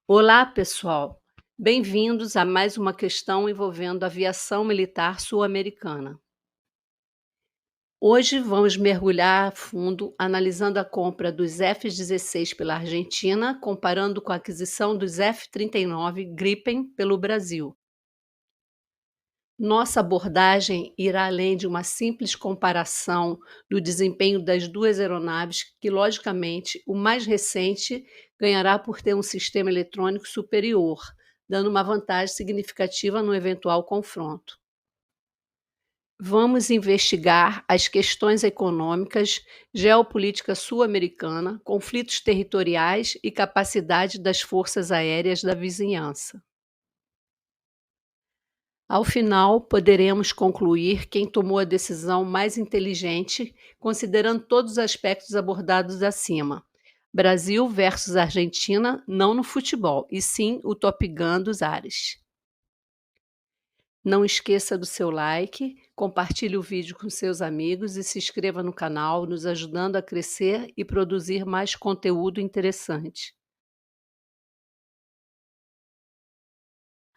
Olá, pessoal. Bem-vindos a mais uma questão envolvendo a aviação militar sul-americana. Hoje vamos mergulhar a fundo analisando a compra dos F-16 pela Argentina, comparando com a aquisição dos F-39 Gripen pelo Brasil. Nossa abordagem irá além de uma simples comparação do desempenho das duas aeronaves, que, logicamente, o mais recente ganhará por ter um sistema eletrônico superior, dando uma vantagem significativa no eventual confronto. Vamos investigar as questões econômicas, geopolítica sul-americana, conflitos territoriais e capacidade das forças aéreas da vizinhança. Ao final, poderemos concluir quem tomou a decisão mais inteligente, considerando todos os aspectos abordados acima. Brasil versus Argentina, não no futebol, e sim o Top Gun dos ares. Não esqueça do seu like, compartilhe o vídeo com seus amigos e se inscreva no canal, nos ajudando a crescer e produzir mais conteúdo interessante.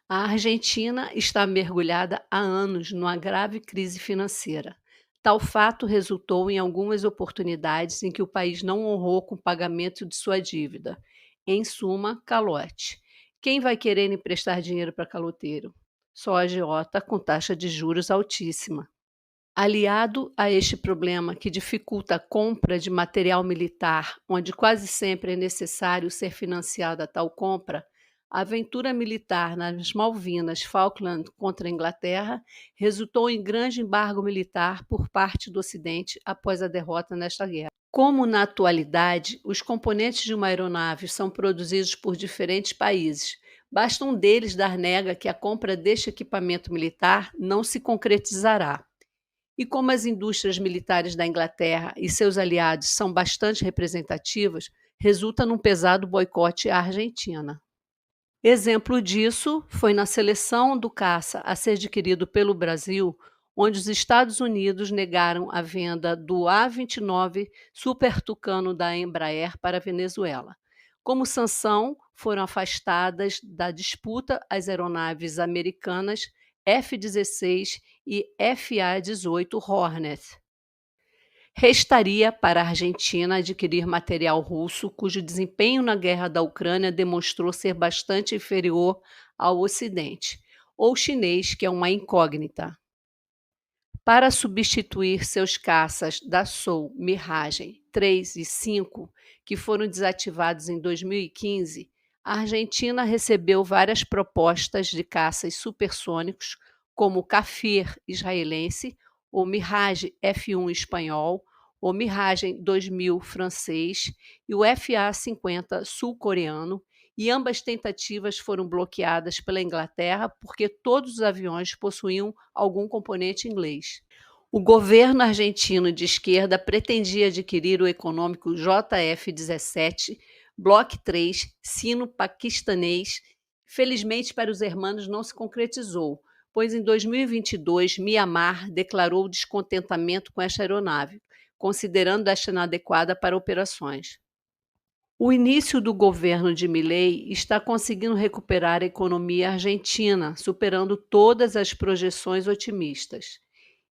A Argentina está mergulhada há anos numa grave crise financeira. Tal fato resultou em algumas oportunidades em que o país não honrou com o pagamento de sua dívida. Em suma, calote. Quem vai querer emprestar dinheiro para caloteiro? Só a agiota com taxa de juros altíssima. Aliado a este problema que dificulta a compra de material militar, onde quase sempre é necessário ser financiada tal compra, a aventura militar nas Malvinas Falkland contra a Inglaterra resultou em grande embargo militar por parte do Ocidente após a derrota nesta guerra. Como na atualidade, os componentes de uma aeronave são produzidos por diferentes países, basta um deles dar nega que a compra deste equipamento militar não se concretizará. E como as indústrias militares da Inglaterra e seus aliados são bastante representativas, resulta num pesado boicote à Argentina. Exemplo disso foi na seleção do caça a ser adquirido pelo Brasil, onde os Estados Unidos negaram a venda do A-29 Super Tucano da Embraer para a Venezuela. Como sanção, foram afastadas da disputa as aeronaves americanas F-16 e FA-18 Hornet. Restaria para a Argentina adquirir material russo, cujo desempenho na guerra da Ucrânia demonstrou ser bastante inferior ao Ocidente, ou chinês, que é uma incógnita. Para substituir seus caças Dassault Mirage 3 e 5, que foram desativados em 2015, a Argentina recebeu várias propostas de caças supersônicos, como o Kafir israelense, o Mirage F1 espanhol, o Mirage 2000 francês e o FA-50 sul-coreano, e ambas tentativas foram bloqueadas pela Inglaterra porque todos os aviões possuíam algum componente inglês. O governo argentino de esquerda pretendia adquirir o econômico JF-17 Block 3 sino-paquistanês. Felizmente para os hermanos não se concretizou, pois em 2022 Mianmar declarou descontentamento com esta aeronave, considerando esta inadequada para operações. O início do governo de Milei está conseguindo recuperar a economia argentina, superando todas as projeções otimistas.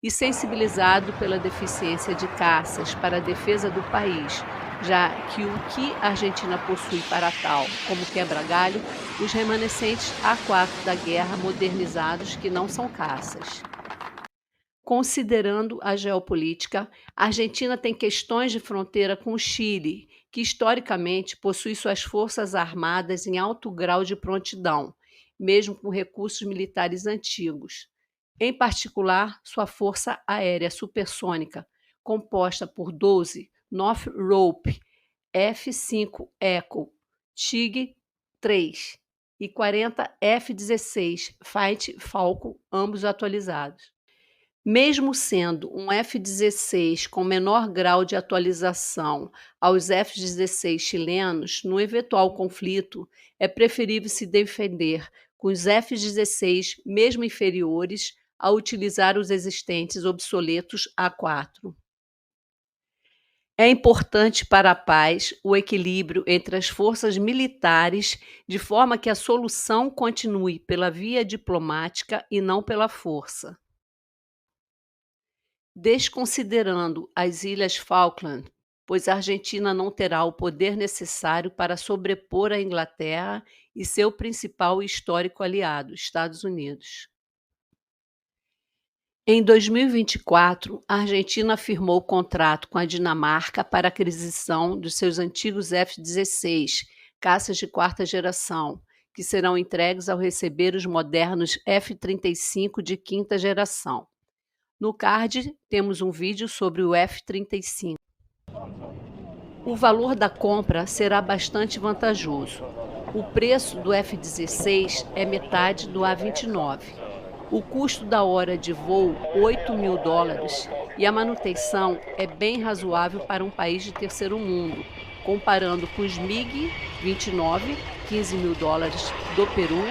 E sensibilizado pela deficiência de caças para a defesa do país, já que o que a Argentina possui para tal, como quebra-galho, os remanescentes A4 da guerra modernizados que não são caças. Considerando a geopolítica, a Argentina tem questões de fronteira com o Chile, que historicamente possui suas forças armadas em alto grau de prontidão, mesmo com recursos militares antigos. Em particular, sua força aérea supersônica, composta por 12 Northrop F-5 Echo TIG-3 e 40 F-16 Fighting Falcon, ambos atualizados. Mesmo sendo um F-16 com menor grau de atualização aos F-16 chilenos, no eventual conflito, é preferível se defender com os F-16, mesmo inferiores, a utilizar os existentes obsoletos A4. É importante para a paz o equilíbrio entre as forças militares, de forma que a solução continue pela via diplomática e não pela força. Desconsiderando as Ilhas Falkland, pois a Argentina não terá o poder necessário para sobrepor a Inglaterra e seu principal e histórico aliado, Estados Unidos. Em 2024, a Argentina firmou contrato com a Dinamarca para aquisição dos seus antigos F-16, caças de quarta geração, que serão entregues ao receber os modernos F-35 de quinta geração. No card, temos um vídeo sobre o F-35. O valor da compra será bastante vantajoso. O preço do F-16 é metade do A-29. O custo da hora de voo, $8.000, e a manutenção é bem razoável para um país de terceiro mundo, comparando com os MiG-29, $15.000 do Peru,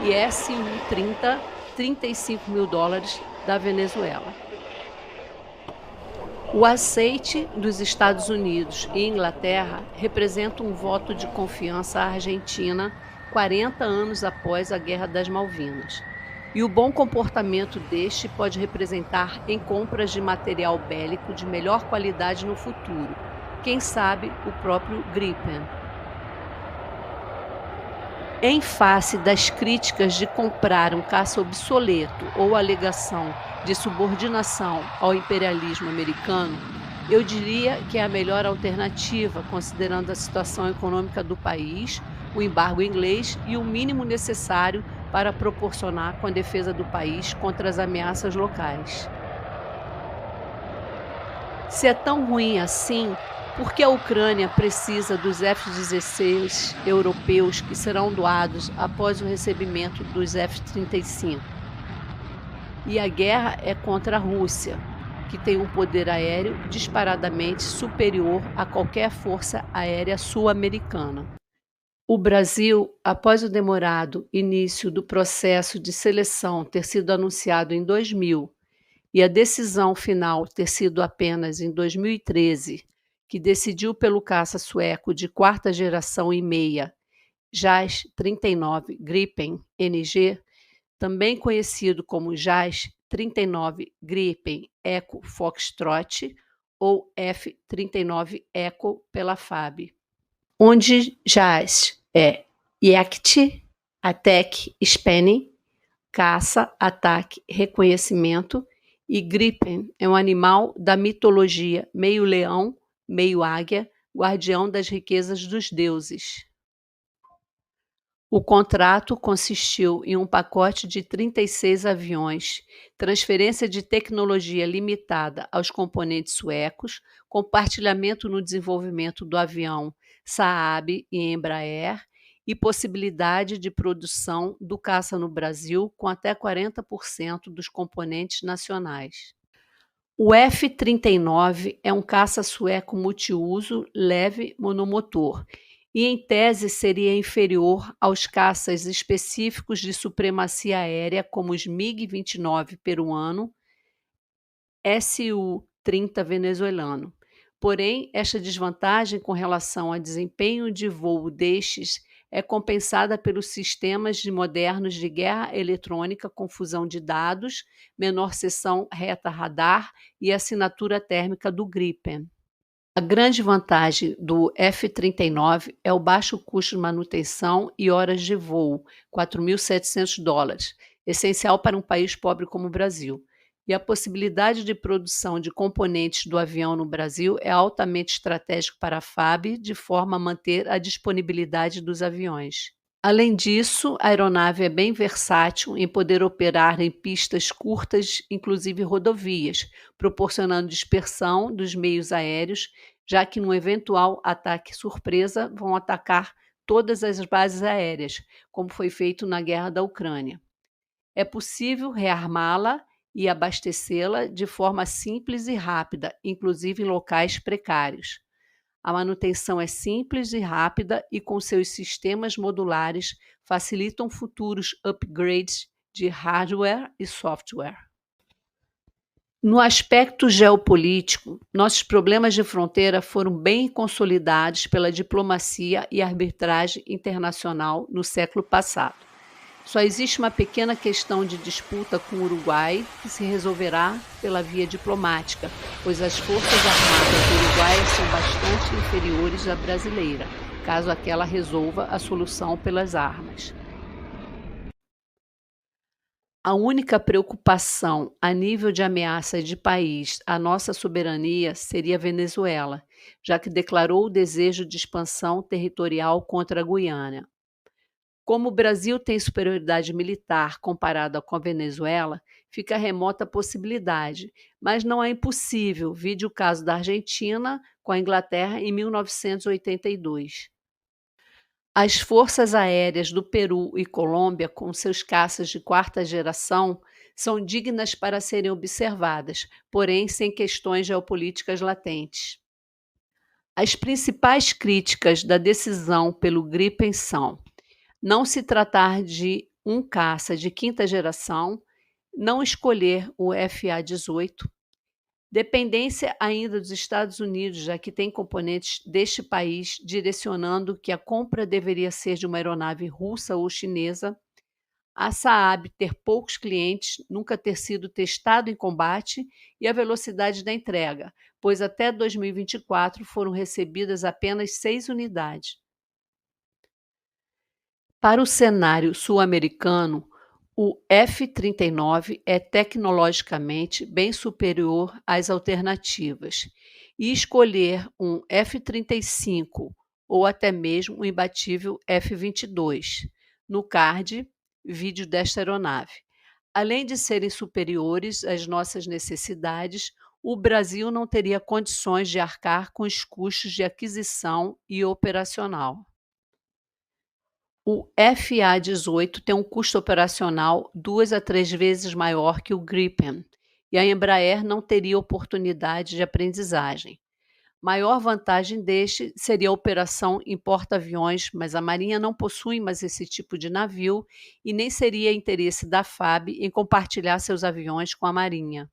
e Su-30, $35.000 da Venezuela. O aceite dos Estados Unidos e Inglaterra representa um voto de confiança à Argentina 40 anos após a Guerra das Malvinas. E o bom comportamento deste pode representar em compras de material bélico de melhor qualidade no futuro. Quem sabe o próprio Gripen. Em face das críticas de comprar um caça obsoleto ou alegação de subordinação ao imperialismo americano, eu diria que é a melhor alternativa, considerando a situação econômica do país, o embargo inglês e o mínimo necessário para proporcionar com a defesa do país contra as ameaças locais. Se é tão ruim assim, por que a Ucrânia precisa dos F-16 europeus que serão doados após o recebimento dos F-35? E a guerra é contra a Rússia, que tem um poder aéreo disparadamente superior a qualquer força aérea sul-americana. O Brasil, após o demorado início do processo de seleção ter sido anunciado em 2000 e a decisão final ter sido apenas em 2013, que decidiu pelo caça sueco de quarta geração e meia, JAS 39 Gripen NG, também conhecido como JAS 39 Gripen Echo Foxtrot ou F-39 Echo pela FAB, onde JAS é Yacht, Attack, Spanning, caça, ataque, reconhecimento, e Gripen é um animal da mitologia meio leão, meio águia, guardião das riquezas dos deuses. O contrato consistiu em um pacote de 36 aviões, transferência de tecnologia limitada aos componentes suecos, compartilhamento no desenvolvimento do avião Saab e Embraer e possibilidade de produção do caça no Brasil com até 40% dos componentes nacionais. O F-39 é um caça sueco multiuso leve monomotor e, em tese, seria inferior aos caças específicos de supremacia aérea como os MiG-29 peruano, Su-30 venezuelano. Porém, esta desvantagem com relação ao desempenho de voo destes é compensada pelos sistemas modernos de guerra eletrônica com fusão de dados, menor seção reta radar e assinatura térmica do Gripen. A grande vantagem do F-39 é o baixo custo de manutenção e horas de voo, $4.700, essencial para um país pobre como o Brasil. E a possibilidade de produção de componentes do avião no Brasil é altamente estratégico para a FAB, de forma a manter a disponibilidade dos aviões. Além disso, a aeronave é bem versátil em poder operar em pistas curtas, inclusive rodovias, proporcionando dispersão dos meios aéreos, já que, num eventual ataque surpresa, vão atacar todas as bases aéreas, como foi feito na guerra da Ucrânia. É possível rearmá-la e abastecê-la de forma simples e rápida, inclusive em locais precários. A manutenção é simples e rápida e, com seus sistemas modulares, facilitam futuros upgrades de hardware e software. No aspecto geopolítico, nossos problemas de fronteira foram bem consolidados pela diplomacia e arbitragem internacional no século passado. Só existe uma pequena questão de disputa com o Uruguai, que se resolverá pela via diplomática, pois as forças armadas do Uruguai são bastante inferiores à brasileira, caso aquela resolva a solução pelas armas. A única preocupação a nível de ameaça de país à nossa soberania seria a Venezuela, já que declarou o desejo de expansão territorial contra a Guiana. Como o Brasil tem superioridade militar comparada com a Venezuela, fica remota a possibilidade, mas não é impossível, vide o caso da Argentina com a Inglaterra em 1982. As forças aéreas do Peru e Colômbia, com seus caças de quarta geração, são dignas para serem observadas, porém sem questões geopolíticas latentes. As principais críticas da decisão pelo Gripen são: não se tratar de um caça de quinta geração, não escolher o FA-18, dependência ainda dos Estados Unidos, já que tem componentes deste país direcionando que a compra deveria ser de uma aeronave russa ou chinesa, a Saab ter poucos clientes, nunca ter sido testado em combate e a velocidade da entrega, pois até 2024 foram recebidas apenas 6 unidades. Para o cenário sul-americano, o F-39 é tecnologicamente bem superior às alternativas, e escolher um F-35 ou até mesmo o imbatível F-22. No card, vídeo desta aeronave. Além de serem superiores às nossas necessidades, o Brasil não teria condições de arcar com os custos de aquisição e operacional. O FA-18 tem um custo operacional 2 a 3 vezes maior que o Gripen, e a Embraer não teria oportunidade de aprendizagem. Maior vantagem deste seria a operação em porta-aviões, mas a Marinha não possui mais esse tipo de navio e nem seria interesse da FAB em compartilhar seus aviões com a Marinha.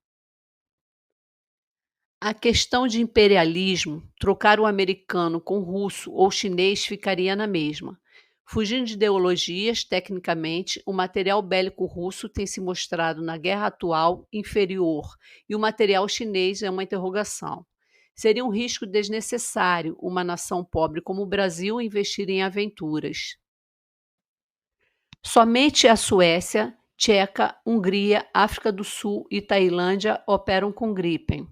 A questão de imperialismo, trocar o americano com o russo ou chinês ficaria na mesma. Fugindo de ideologias, tecnicamente, o material bélico russo tem se mostrado na guerra atual inferior e o material chinês é uma interrogação. Seria um risco desnecessário uma nação pobre como o Brasil investir em aventuras. Somente a Suécia, Tcheca, Hungria, África do Sul e Tailândia operam com Gripen.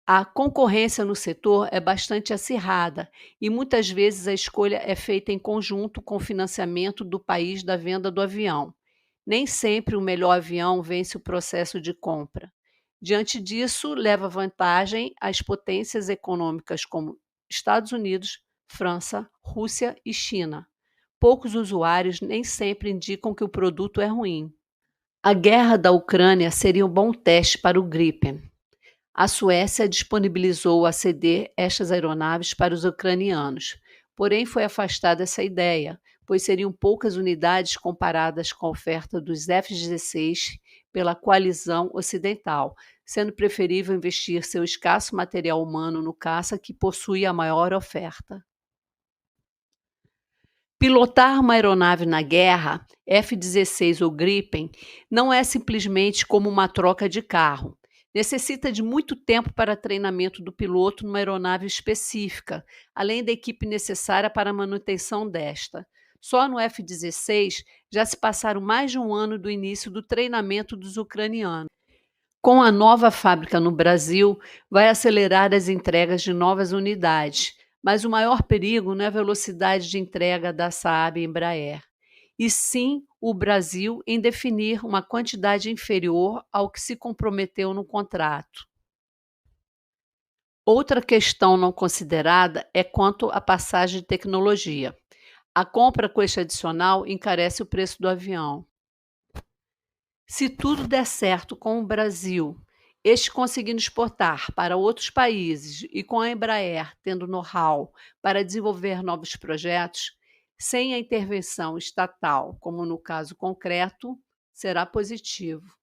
A concorrência no setor é bastante acirrada e muitas vezes a escolha é feita em conjunto com o financiamento do país da venda do avião. Nem sempre o melhor avião vence o processo de compra. Diante disso, leva vantagem as potências econômicas como Estados Unidos, França, Rússia e China. Poucos usuários nem sempre indicam que o produto é ruim. A guerra da Ucrânia seria um bom teste para o Gripen. A Suécia disponibilizou a ceder estas aeronaves para os ucranianos, porém foi afastada essa ideia, pois seriam poucas unidades comparadas com a oferta dos F-16 pela coalizão ocidental, sendo preferível investir seu escasso material humano no caça que possui a maior oferta. Pilotar uma aeronave na guerra, F-16 ou Gripen, não é simplesmente como uma troca de carro. Necessita de muito tempo para treinamento do piloto numa aeronave específica, além da equipe necessária para a manutenção desta. Só no F-16 já se passaram mais de um ano do início do treinamento dos ucranianos. Com a nova fábrica no Brasil, vai acelerar as entregas de novas unidades, mas o maior perigo não é a velocidade de entrega da Saab e Embraer, e sim o Brasil em definir uma quantidade inferior ao que se comprometeu no contrato. Outra questão não considerada é quanto à passagem de tecnologia. A compra com este adicional encarece o preço do avião. Se tudo der certo com o Brasil, este conseguindo exportar para outros países e com a Embraer tendo know-how para desenvolver novos projetos, sem a intervenção estatal, como no caso concreto, será positivo.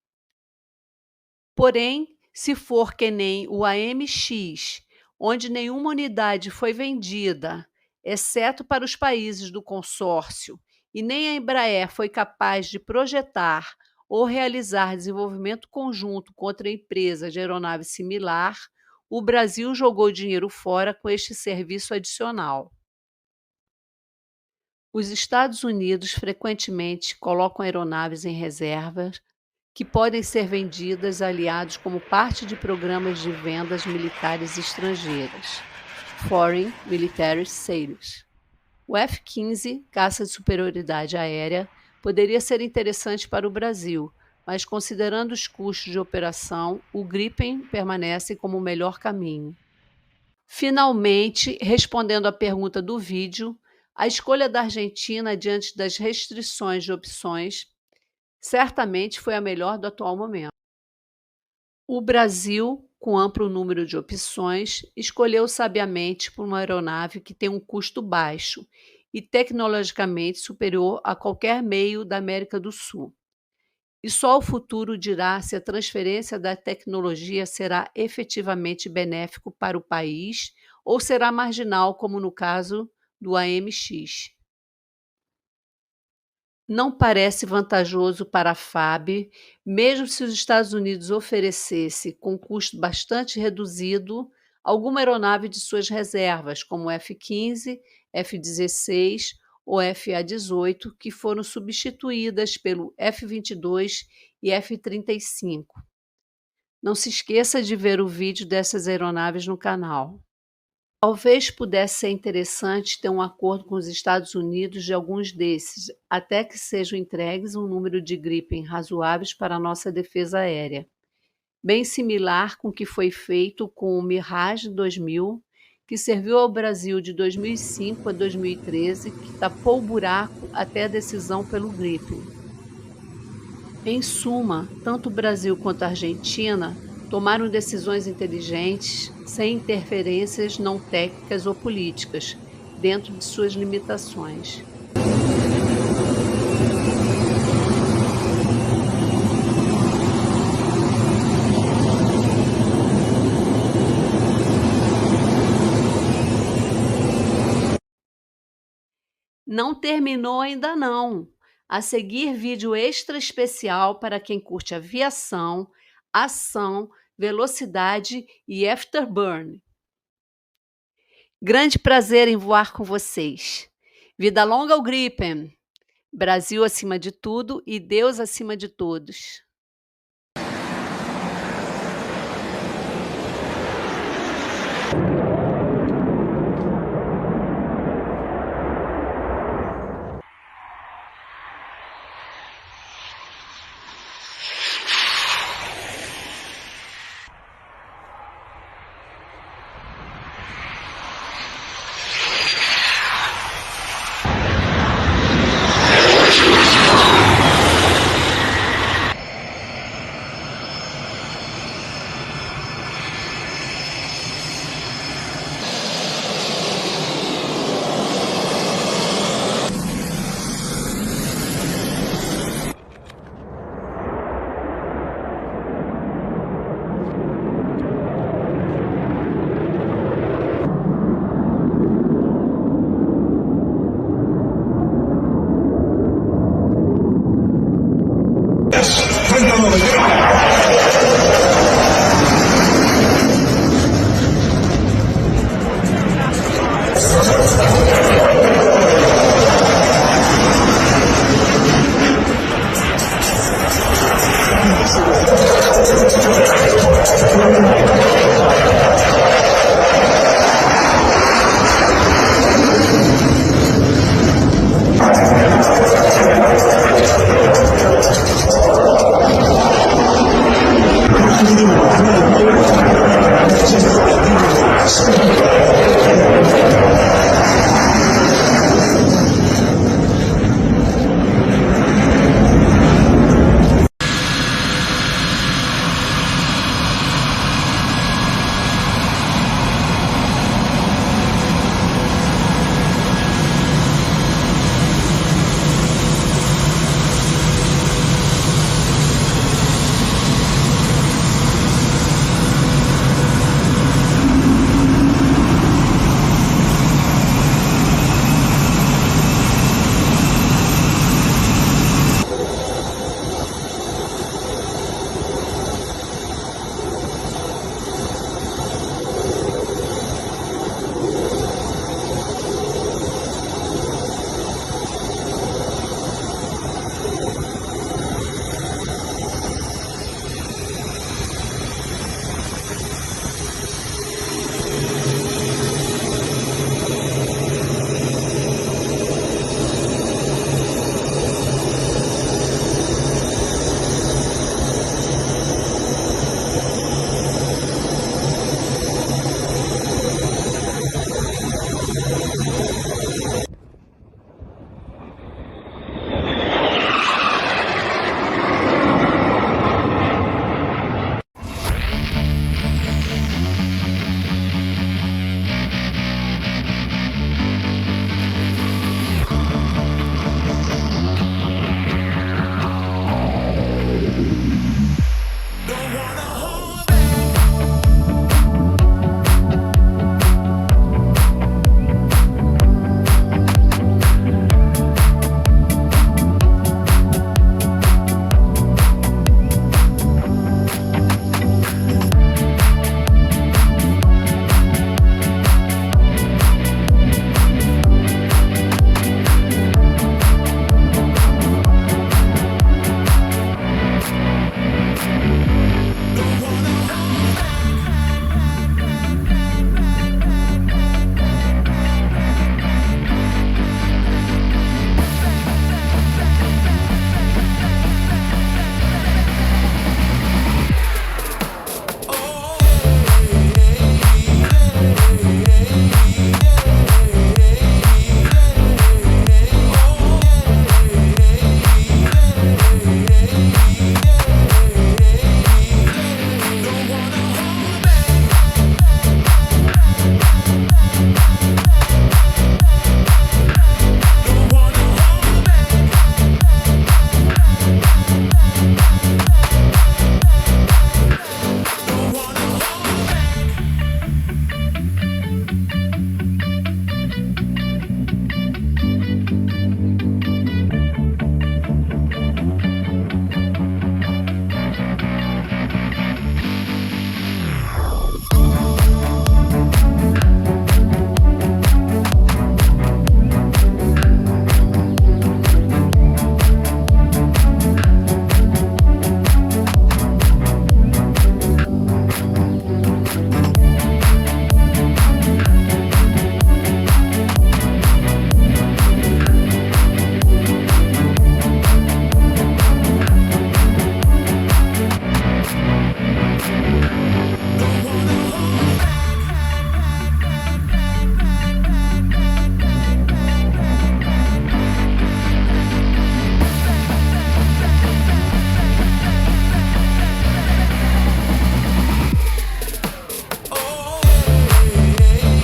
Porém, Se for que nem o AMX, onde nenhuma unidade foi vendida, exceto para os países do consórcio, e nem a Embraer foi capaz de projetar ou realizar desenvolvimento conjunto com outra empresa de aeronave similar, o Brasil jogou dinheiro fora com este serviço adicional. Os Estados Unidos frequentemente colocam aeronaves em reserva que podem ser vendidas a aliados como parte de programas de vendas militares estrangeiras, Foreign Military Sales. O F-15, caça de superioridade aérea, poderia ser interessante para o Brasil, mas considerando os custos de operação, o Gripen permanece como o melhor caminho. Finalmente, respondendo à pergunta do vídeo, a escolha da Argentina diante das restrições de opções certamente foi a melhor do atual momento. O Brasil, com amplo número de opções, escolheu sabiamente por uma aeronave que tem um custo baixo e tecnologicamente superior a qualquer meio da América do Sul. E só o futuro dirá se a transferência da tecnologia será efetivamente benéfico para o país ou será marginal, como no caso do AMX. Não parece vantajoso para a FAB, mesmo se os Estados Unidos oferecesse, com custo bastante reduzido, alguma aeronave de suas reservas, como o F-15, F-16 ou FA-18, que foram substituídas pelo F-22 e F-35. Não se esqueça de ver o vídeo dessas aeronaves no canal. Talvez pudesse ser interessante ter um acordo com os Estados Unidos de alguns desses, até que sejam entregues um número de Gripen razoáveis para a nossa defesa aérea. Bem similar com o que foi feito com o Mirage 2000, que serviu ao Brasil de 2005 a 2013, que tapou o buraco até a decisão pelo Gripen. Em suma, tanto o Brasil quanto a Argentina tomaram decisões inteligentes, sem interferências não técnicas ou políticas, dentro de suas limitações. Não terminou ainda não. A seguir, vídeo extra especial para quem curte aviação, ação, velocidade e afterburn. Grande prazer em voar com vocês. Vida longa ao Gripen. Brasil acima de tudo e Deus acima de todos. Cuéntanos.